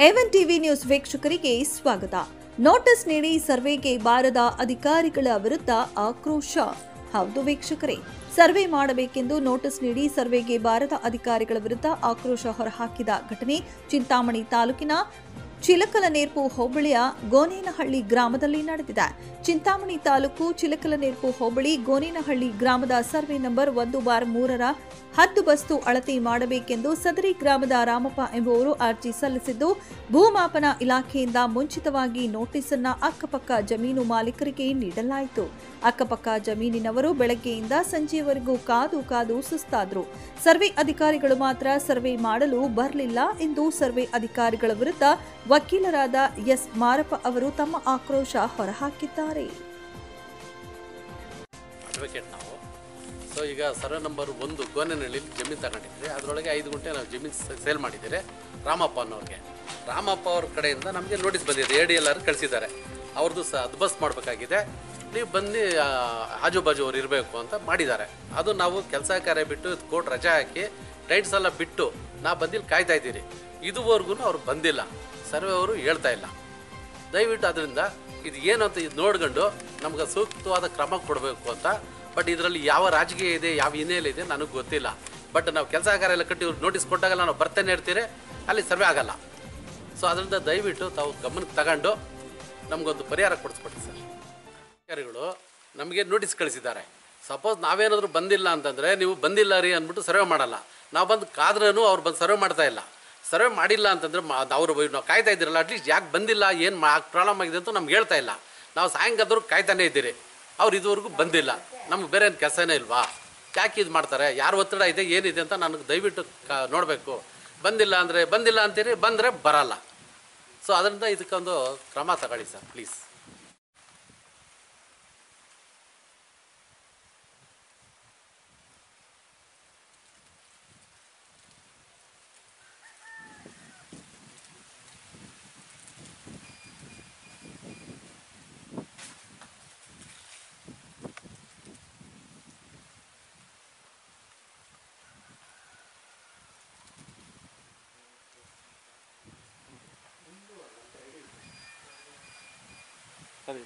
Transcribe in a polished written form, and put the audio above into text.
ಎವನ್ TV news ವೀಕ್ಷಕರಿಗೆ ಸ್ವಾಗತ. Notice ನೀಡಿ ಸರ್ವೆಗೆ ಬಾರದ ಅಧಿಕಾರಿಗಳ ವಿರುದ್ಧ ಆಕ್ರೋಶ. ಹೌದು ವೀಕ್ಷಕರೇ, ಸರ್ವೆ ಮಾಡಬೇಕೆಂದು ನೋಟಿಸ್ ನೀಡಿ ಸರ್ವೆಗೆ ಬಾರದ ಅಧಿಕಾರಿಗಳ ವಿರುದ್ಧ ಆಕ್ರೋಶ ಹೊರಹಾಕಿದ ಘಟನೆ ಚಿಂತಾಮಣಿ ತಾಲೂಕಿನ ಚಿಲಕಲನೇರ್ಪು ಹೋಬಳಿಯ ಗೋನೇನಹಳ್ಳಿ ಗ್ರಾಮದಲ್ಲಿ ನಡೆದಿದೆ. ಚಿಂತಾಮಣಿ ತಾಲೂಕು ಚಿಲಕಲನೇರ್ಪು ಹೋಬಳಿ ಗೋನೇನಹಳ್ಳಿ ಗ್ರಾಮದ ಸರ್ವೆ ನಂಬರ್ 1/3ರ ಹದ್ದುಬಸ್ತು ಅಳತೆ ಮಾಡಬೇಕೆಂದು ಸದರಿ ಗ್ರಾಮದ ರಾಮಪ್ಪ ಎಂಬುವರು ಅರ್ಜಿ ಸಲ್ಲಿಸಿದ್ದು, ಭೂಮಾಪನ ಇಲಾಖೆಯಿಂದ ಮುಂಚಿತವಾಗಿ ನೋಟಿಸ್ ಅನ್ನು ಅಕ್ಕಪಕ್ಕ ಜಮೀನು ಮಾಲೀಕರಿಗೆ ನೀಡಲಾಯಿತು. ಅಕ್ಕಪಕ್ಕ ಜಮೀನಿನವರು ಬೆಳಗ್ಗೆಯಿಂದ ಸಂಜೆಯವರೆಗೂ ಕಾದು ಸುಸ್ತಾದ್ರು. ಸರ್ವೆ ಅಧಿಕಾರಿಗಳು ಮಾತ್ರ ಸರ್ವೆ ಮಾಡಲು ಬರಲಿಲ್ಲ ಎಂದು ಸರ್ವೆ ಅಧಿಕಾರಿಗಳ ವಿರುದ್ಧ ವಕೀಲರಾದ ಎಸ್ ಮಾರಪ್ಪ ಅವರು ತಮ್ಮ ಆಕ್ರೋಶ ಹೊರಹಾಕಿದ್ದಾರೆ. ಸೊ ಈಗ ಸರ್ವೆ ನಂಬರ್ 1 ಗೋನೇನಹಳ್ಳಿ ಜಮೀನು ತಗೊಂಡಿದ್ರಿ. ಅದರೊಳಗೆ 5 ಗುಂಟೆ ನಾವು ಜಮೀನು ಸೇಲ್ ಮಾಡಿದ್ದೀರಿ ರಾಮಪ್ಪ ಅನ್ನೋರಿಗೆ. ರಾಮಪ್ಪ ಅವ್ರ ಕಡೆಯಿಂದ ನಮಗೆ ನೋಟಿಸ್ ಬಂದಿದೆ, ADLR ಕಳಿಸಿದ್ದಾರೆ. ಅವ್ರದ್ದು ಹದ್ಬಸ್ತು ಮಾಡಬೇಕಾಗಿದೆ, ನೀವು ಬಂದು ಆಜು ಬಾಜು ಅವ್ರು ಇರಬೇಕು ಅಂತ ಮಾಡಿದ್ದಾರೆ. ಅದು ನಾವು ಕೆಲಸ ಕಾರ್ಯ ಬಿಟ್ಟು ಕೋರ್ಟ್ ರಜೆ ಹಾಕಿ ಟೈಟ್ಸ್ ಎಲ್ಲ ಬಿಟ್ಟು ನಾವು ಬಂದಿಲ್ಲಿ ಕಾಯ್ತಾ ಇದ್ದೀರಿ. ಇದುವರೆಗೂ ಅವ್ರು ಬಂದಿಲ್ಲ, ಸರ್ವೆ ಅವರು ಹೇಳ್ತಾ ಇಲ್ಲ. ದಯವಿಟ್ಟು ಅದರಿಂದ ಇದು ಏನು ಅಂತ ಇದು ನೋಡ್ಕೊಂಡು ನಮ್ಗೆ ಸೂಕ್ತವಾದ ಕ್ರಮ ಕೊಡಬೇಕು ಅಂತ. ಬಟ್ ಇದರಲ್ಲಿ ಯಾವ ರಾಜಕೀಯ ಇದೆ, ಯಾವ ಹಿನ್ನೆಲೆ ಇದೆ ನನಗೆ ಗೊತ್ತಿಲ್ಲ. ಬಟ್ ನಾವು ಕೆಲಸ ಕಾರ್ಯ ಎಲ್ಲ ಕಟ್ಟಿ ನೋಟಿಸ್ ಕೊಟ್ಟಾಗಲ್ಲ ನಾವು ಬರ್ತೇನೆ ಇರ್ತೀರಿ, ಅಲ್ಲಿ ಸರ್ವೆ ಆಗಲ್ಲ. ಸೊ ಅದರಿಂದ ದಯವಿಟ್ಟು ತಾವು ಗಮನಕ್ಕೆ ತಗೊಂಡು ನಮಗೊಂದು ಪರಿಹಾರ ಕೊಡಿಸ್ಕೊಡಿ ಸರ್. ಅಧಿಕಾರಿಗಳು ನಮಗೆ ನೋಟಿಸ್ ಕಳಿಸಿದ್ದಾರೆ. ಸಪೋಸ್ ನಾವೇನಾದರೂ ಬಂದಿಲ್ಲ ಅಂತಂದರೆ ನೀವು ಬಂದಿಲ್ಲ ರೀ ಅಂದ್ಬಿಟ್ಟು ಸರ್ವೆ ಮಾಡಲ್ಲ. ನಾವು ಬಂದು ಕಾದ್ರೂ ಅವ್ರು ಬಂದು ಸರ್ವೆ ಮಾಡ್ತಾ ಇಲ್ಲ. ಸರ್ವೆ ಮಾಡಿಲ್ಲ ಅಂತಂದರೆ ಅವರು ನಾವು ಕಾಯ್ತಾ ಇದ್ದೀರಲ್ಲ, ಅಟ್ಲೀಸ್ಟ್ ಯಾಕೆ ಬಂದಿಲ್ಲ, ಏನು ಪ್ರಾಬ್ಲಮ್ ಆಗಿದೆ ಅಂತ ನಮ್ಗೆ ಹೇಳ್ತಾ ಇಲ್ಲ. ನಾವು ಸಾಯಂಕಾಲದವ್ರು ಕಾಯ್ತಾನೇ ಇದ್ದೀರಿ, ಅವ್ರು ಇದುವರೆಗೂ ಬಂದಿಲ್ಲ. ನಮ್ಗೆ ಬೇರೆ ಏನು ಕೆಲಸನೇ ಇಲ್ವಾ? ಯಾಕೆ ಇದು ಮಾಡ್ತಾರೆ? ಯಾರು ಒತ್ತಡ ಇದೆ, ಏನಿದೆ ಅಂತ ನನಗೆ ದಯವಿಟ್ಟು ನೋಡಬೇಕು. ಬಂದಿಲ್ಲ ಅಂದರೆ ಬಂದಿಲ್ಲ ಅಂತೀರಿ, ಬಂದರೆ ಬರಲ್ಲ. ಸೊ ಅದರಿಂದ ಇದಕ್ಕೊಂದು ಕ್ರಮ ತಗೊಳ್ಳಿ ಸರ್, ಪ್ಲೀಸ್. ನೋಡಿ